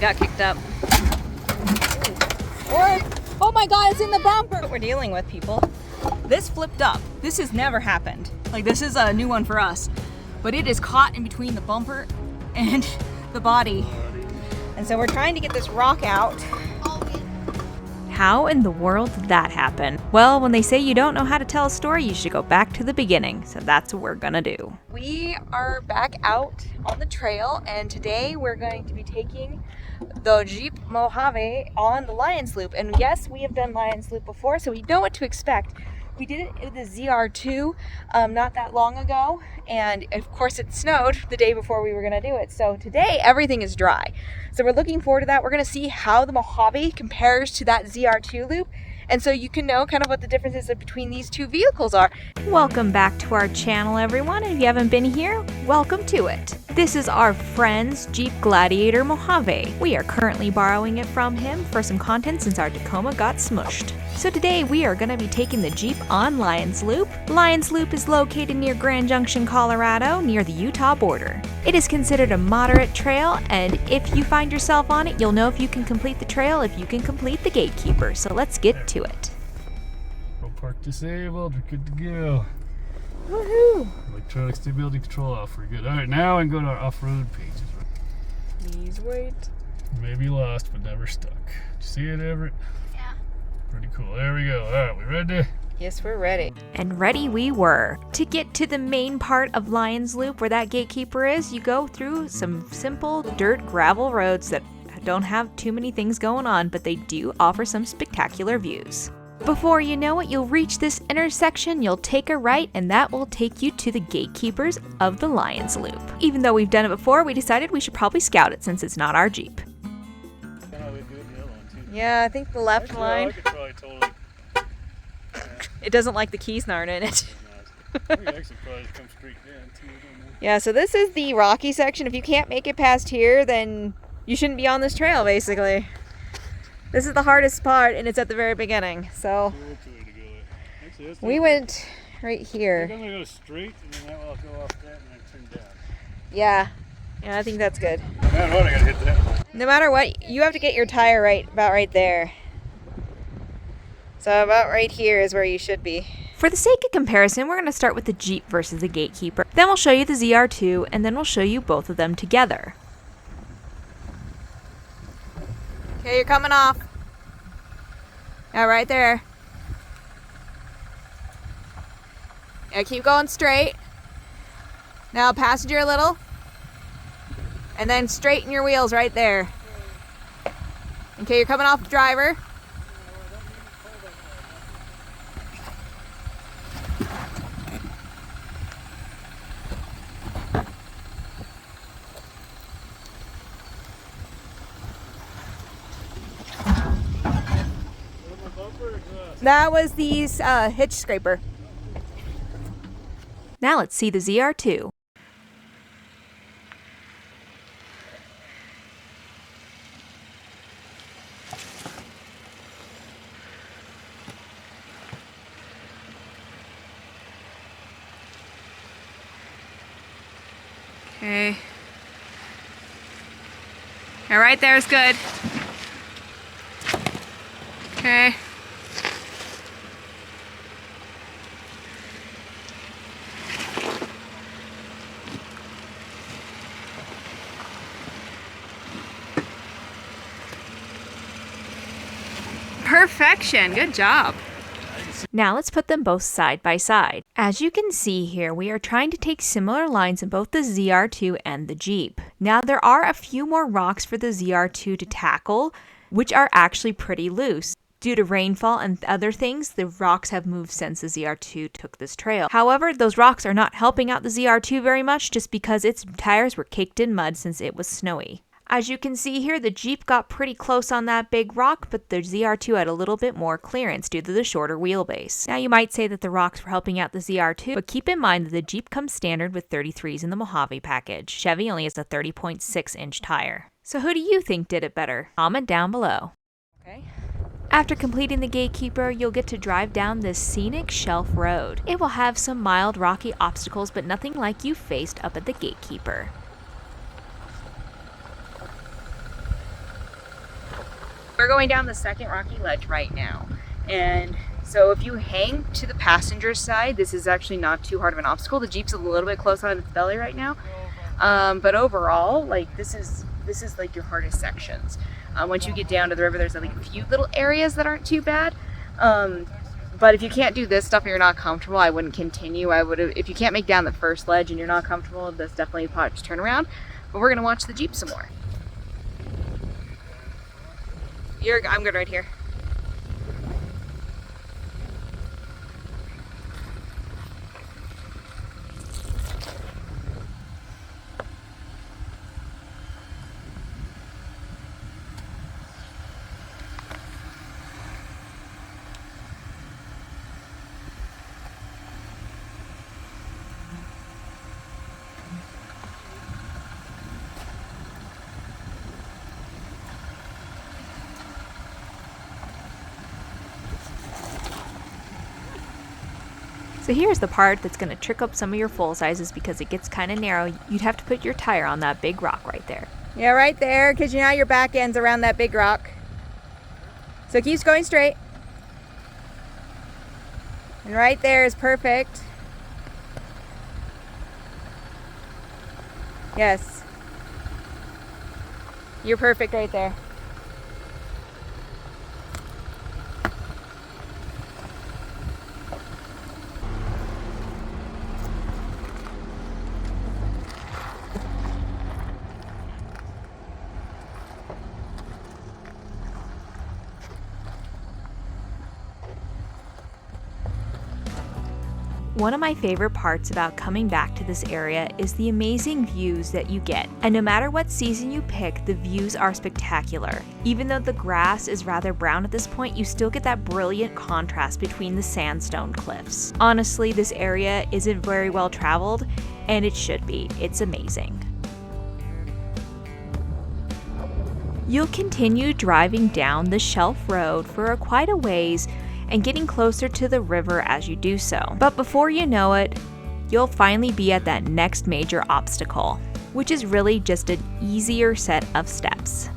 Got kicked up. Or, oh my god, it's in the bumper! What we're dealing with, people. This flipped up. This has never happened. Like, this is a new one for us. But it is caught in between the bumper and the body. And so we're trying to get this rock out. How in the world did that happen? Well, when they say you don't know how to tell a story, you should go back to the beginning. So that's what we're gonna do. We are back out on the trail, and today we're going to be taking the Jeep Mojave on the Lions Loop. And yes, we have done Lions Loop before, so we know what to expect. We did it with the ZR2 not that long ago, and of course it snowed the day before we were going to do it. So today everything is dry. So we're looking forward to that. We're going to see how the Mojave compares to that ZR2 loop, and so you can know kind of what the differences between these two vehicles are. Welcome back to our channel, everyone. If you haven't been here, welcome to it. This is our friend's Jeep Gladiator Mojave. We are currently borrowing it from him for some content since our Tacoma got smushed. So today we are going to be taking the Jeep on Lions Loop. Lions Loop is located near Grand Junction, Colorado, near the Utah border. It is considered a moderate trail, and if you find yourself on it, you'll know if you can complete the trail, if you can complete the Gatekeeper. So let's get to it. Road park disabled, we're good to go. Woohoo! Electronic stability control off, we're good. Alright, now I can go to our off-road pages. Please wait. Maybe lost, but never stuck. Did you see it, Everett? Yeah. Pretty cool. There we go. Alright, we ready? Yes, we're ready. And ready we were. To get to the main part of Lions Loop where that Gatekeeper is, you go through some simple dirt gravel roads that don't have too many things going on, but they do offer some spectacular views. Before you know it, you'll reach this intersection, you'll take a right, and that will take you to the Gatekeepers of the Lions Loop. Even though we've done it before, we decided we should probably scout it since it's not our Jeep. Yeah, I think the left line. I could probably totally. It doesn't like the keys aren't in it. We actually probably come straight down too. Yeah, so this is the rocky section. If you can't make it past here, then you shouldn't be on this trail, basically. This is the hardest part, and it's at the very beginning. So we went right here. I'm gonna go straight, and then I'll go off that, and then turn down. Yeah, I think that's good. No matter what, I gotta hit that. No matter what, you have to get your tire about right there. So about right here is where you should be. For the sake of comparison, we're going to start with the Jeep versus the Gatekeeper. Then we'll show you the ZR2, and then we'll show you both of them together. Okay, you're coming off. Yeah, right there. Yeah, keep going straight. Now passenger a little. And then straighten your wheels right there. Okay, you're coming off the driver. That was the hitch scraper. Now let's see the ZR2. Okay. All right, there's good. Okay. Perfection, good job. Now let's put them both side by side. As you can see here, we are trying to take similar lines in both the ZR2 and the Jeep. Now there are a few more rocks for the ZR2 to tackle, which are actually pretty loose. Due to rainfall and other things, the rocks have moved since the ZR2 took this trail. However, those rocks are not helping out the ZR2 very much just because its tires were caked in mud since it was snowy. As you can see here, the Jeep got pretty close on that big rock, but the ZR2 had a little bit more clearance due to the shorter wheelbase. Now you might say that the rocks were helping out the ZR2, but keep in mind that the Jeep comes standard with 33s in the Mojave package. Chevy only has a 30.6-inch tire. So who do you think did it better? Comment down below. Okay. After completing the Gatekeeper, you'll get to drive down this scenic shelf road. It will have some mild rocky obstacles, but nothing like you faced up at the Gatekeeper. going down the second rocky ledge right now. And so if you hang to the passenger side, this is actually not too hard of an obstacle. The Jeep's a little bit close on its belly right now. But overall, like this is like your hardest sections. Once you get down to the river, there's like a few little areas that aren't too bad. But if you can't do this stuff and you're not comfortable, I wouldn't continue. If you can't make down the first ledge and you're not comfortable, that's definitely a pot to turn around. But we're gonna watch the Jeep some more. I'm good right here. So here's the part that's going to trick up some of your full sizes because it gets kind of narrow. You'd have to put your tire on that big rock right there. Yeah, right there, because now your back end's around that big rock. So it keeps going straight. And right there is perfect. Yes. You're perfect right there. One of my favorite parts about coming back to this area is the amazing views that you get. And no matter what season you pick, the views are spectacular. Even though the grass is rather brown at this point, you still get that brilliant contrast between the sandstone cliffs. Honestly, this area isn't very well traveled, and it should be. It's amazing. You'll continue driving down the Shelf Road for quite a ways and getting closer to the river as you do so. But before you know it, you'll finally be at that next major obstacle, which is really just an easier set of steps.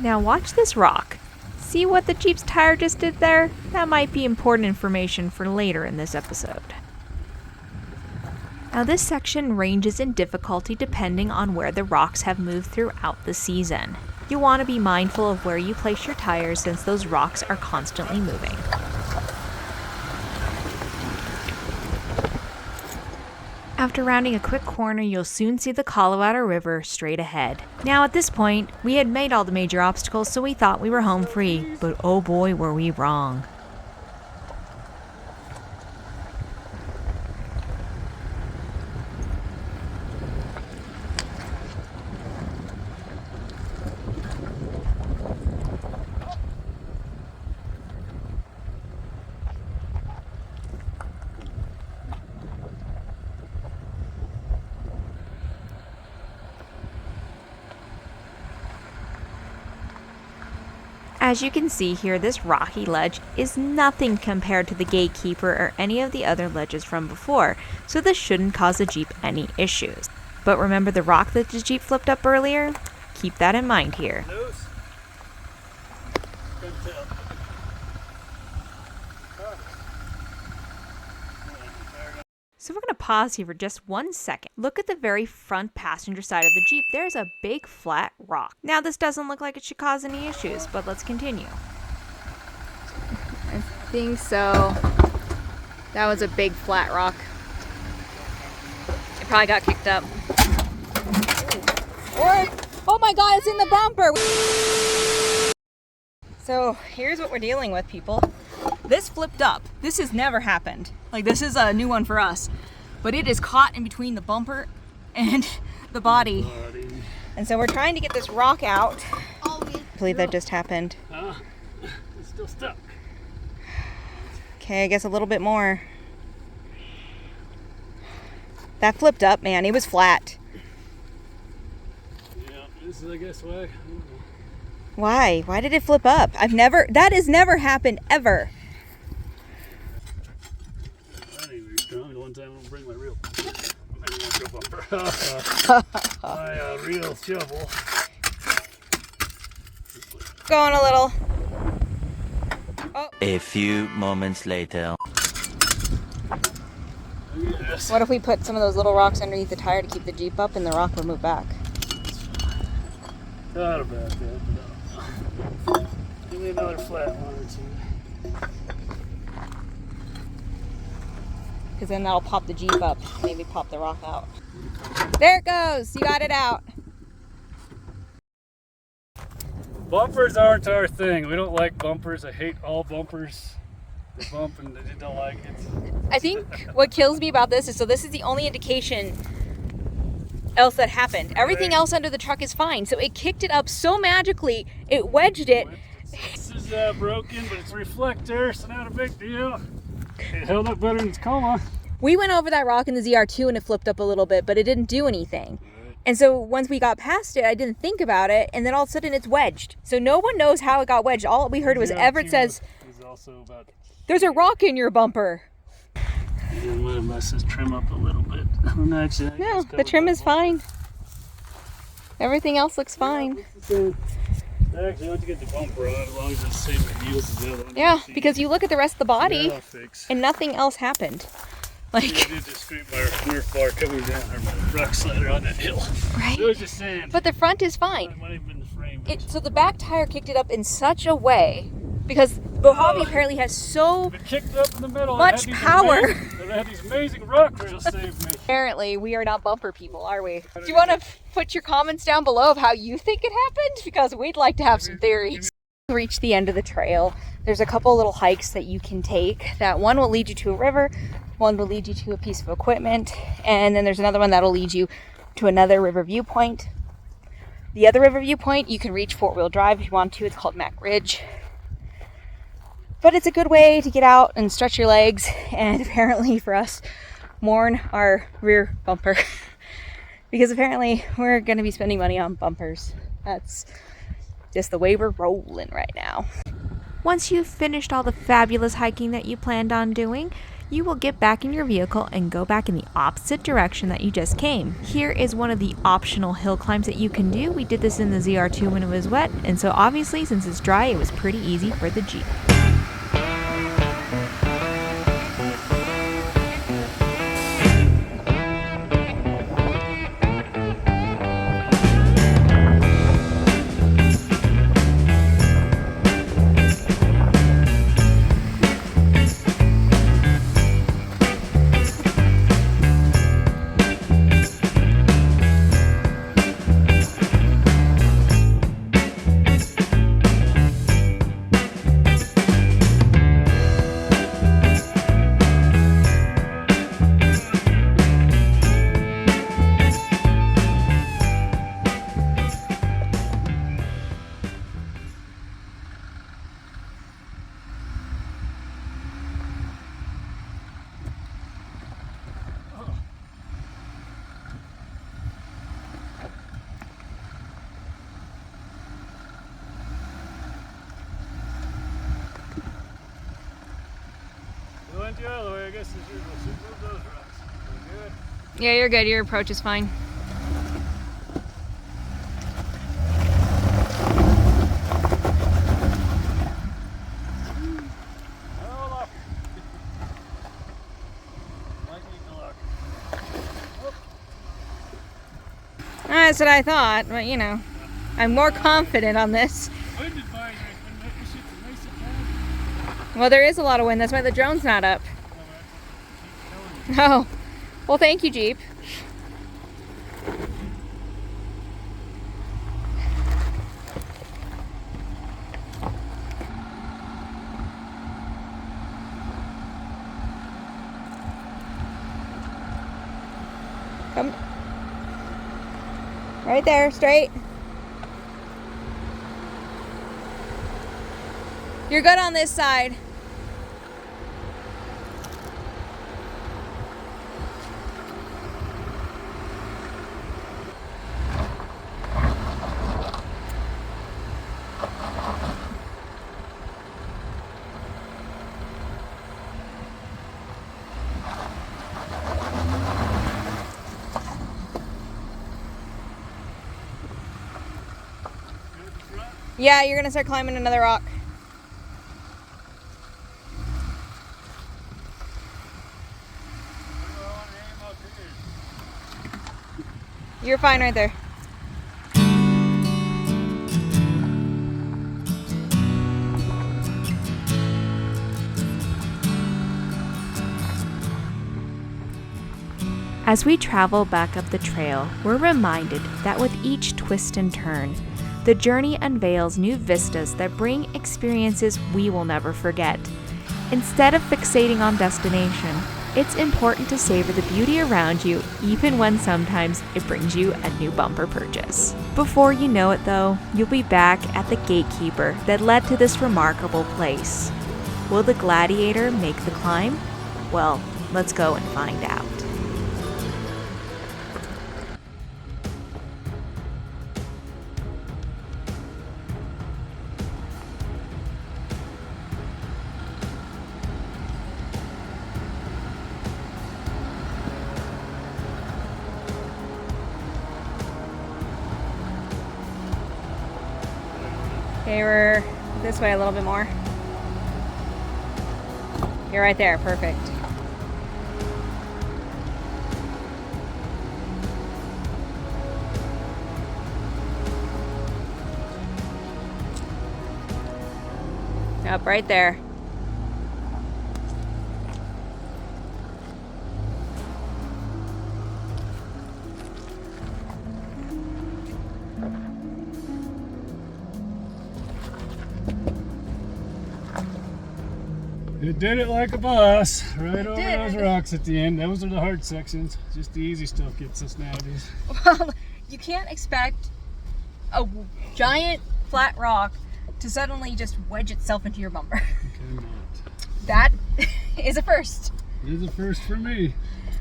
Now watch this rock. See what the Jeep's tire just did there? That might be important information for later in this episode. Now this section ranges in difficulty depending on where the rocks have moved throughout the season. You'll want to be mindful of where you place your tires since those rocks are constantly moving. After rounding a quick corner, you'll soon see the Colorado River straight ahead. Now at this point, we had made all the major obstacles, so we thought we were home free, but oh boy were we wrong. As you can see here, this rocky ledge is nothing compared to the Gatekeeper or any of the other ledges from before, so this shouldn't cause the Jeep any issues. But remember the rock that the Jeep flipped up earlier? Keep that in mind here. Loose. Good tell. So we're going to pause here for just 1 second. Look at the very front passenger side of the Jeep. There's a big flat rock. Now this doesn't look like it should cause any issues, but let's continue. I think so. That was a big flat rock. probably got kicked up. Or, oh my God, it's in the bumper. So here's what we're dealing with, people. This flipped up. This has never happened. Like, this is a new one for us, but it is caught in between the bumper and the body. And so we're trying to get this rock out. I believe that just happened. It's still stuck. Okay, I guess a little bit more. That flipped up, man. It was flat. Yeah, this is, I guess, why. Why? Why did it flip up? That has never happened ever. That ain't very strong. One time I'm gonna bring my real bumper. My real shovel. Going a little. Oh. A few moments later. Yes. What if we put some of those little rocks underneath the tire to keep the Jeep up and the rock will move back? Thought about that, but no. Give me another flat one or two. Because then that'll pop the Jeep up. Maybe pop the rock out. There it goes. You got it out. Bumpers aren't our thing. We don't like bumpers. I hate all bumpers. They bump and they don't like it. I think what kills me about this is, so this is the only indication else that happened. Everything else under the truck is fine. So it kicked it up so magically, it wedged it. This is broken, but it's a reflector, so not a big deal. It held up better than its coma. We went over that rock in the ZR2 and it flipped up a little bit, but it didn't do anything. And so once we got past it, I didn't think about it, and then all of a sudden it's wedged. So no one knows how it got wedged. All we heard was Everett says, "There's a rock in your bumper." Yeah, might have messed this trim up a little bit. No, the trim is fine. Everything else looks fine. Actually, once you get the bumper on, as long as it's the same wheels as the other one. Yeah, because you look at the rest of the body, fix. and nothing else happened. Like, I did just scrape my Nerf bar coming down, or my rock slider on that hill. right? It was just sand. But the front is It fine. might have been the frame. So the back tire kicked it up in such a way, because Mojave apparently has so It kicked up in the middle. much power. It had these amazing rock rails save me. Apparently, we are not bumper people, are we? Do you want to put your comments down below of how you think it happened? Because we'd like to have some theories. Reach the end of the trail. There's a couple little hikes that you can take. That one will lead you to a river, one will lead you to a piece of equipment, and then there's another one that'll lead you to another river viewpoint. The other river viewpoint, you can reach four-wheel drive if you want to. It's called Mack Ridge. But it's a good way to get out and stretch your legs, and apparently for us, mourn our rear bumper. Because apparently we're going to be spending money on bumpers. That's just the way we're rolling right now. Once you've finished all the fabulous hiking that you planned on doing, you will get back in your vehicle and go back in the opposite direction that you just came. Here is one of the optional hill climbs that you can do. We did this in the ZR2 when it was wet, and so obviously since it's dry, it was pretty easy for the Jeep. The other way, I guess it's usual. Move those rocks. We're good. Yeah, you're good. Your approach is fine. Oh, lock. Might need the lock. That's what I thought, but you know, I'm more confident on this. Wind advisory has been making shit to Mesa County. Well, there is a lot of wind. That's why the drone's not up. Oh, well, thank you, Jeep. Come. Right there, straight. You're good on this side. Yeah, you're gonna start climbing another rock. You're fine right there. As we travel back up the trail, we're reminded that with each twist and turn, the journey unveils new vistas that bring experiences we will never forget. Instead of fixating on destination, it's important to savor the beauty around you, even when sometimes it brings you a new bumper purchase. Before you know it though, you'll be back at the Gatekeeper that led to this remarkable place. Will the Gladiator make the climb? Well, let's go and find out. Okay, we're this way a little bit more. You're right there, perfect. Up right there. It did it like a boss, right over did. those rocks at the end. Those are the hard sections. Just the easy stuff gets us nowadays. Well, you can't expect a giant flat rock to suddenly just wedge itself into your bumper. Cannot. That is a first. It is a first for me.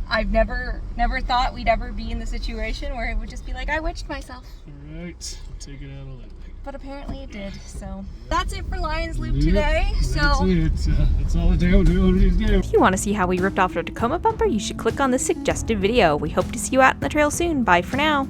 I've never thought we'd ever be in the situation where it would just be like, I wedged myself. All right, we'll take it out of that. But apparently it did. So that's it for Lions Loop today. So That's all the day we'll do on these games. If you want to see how we ripped off our Tacoma bumper, you should click on the suggested video. We hope to see you out in the trail soon. Bye for now.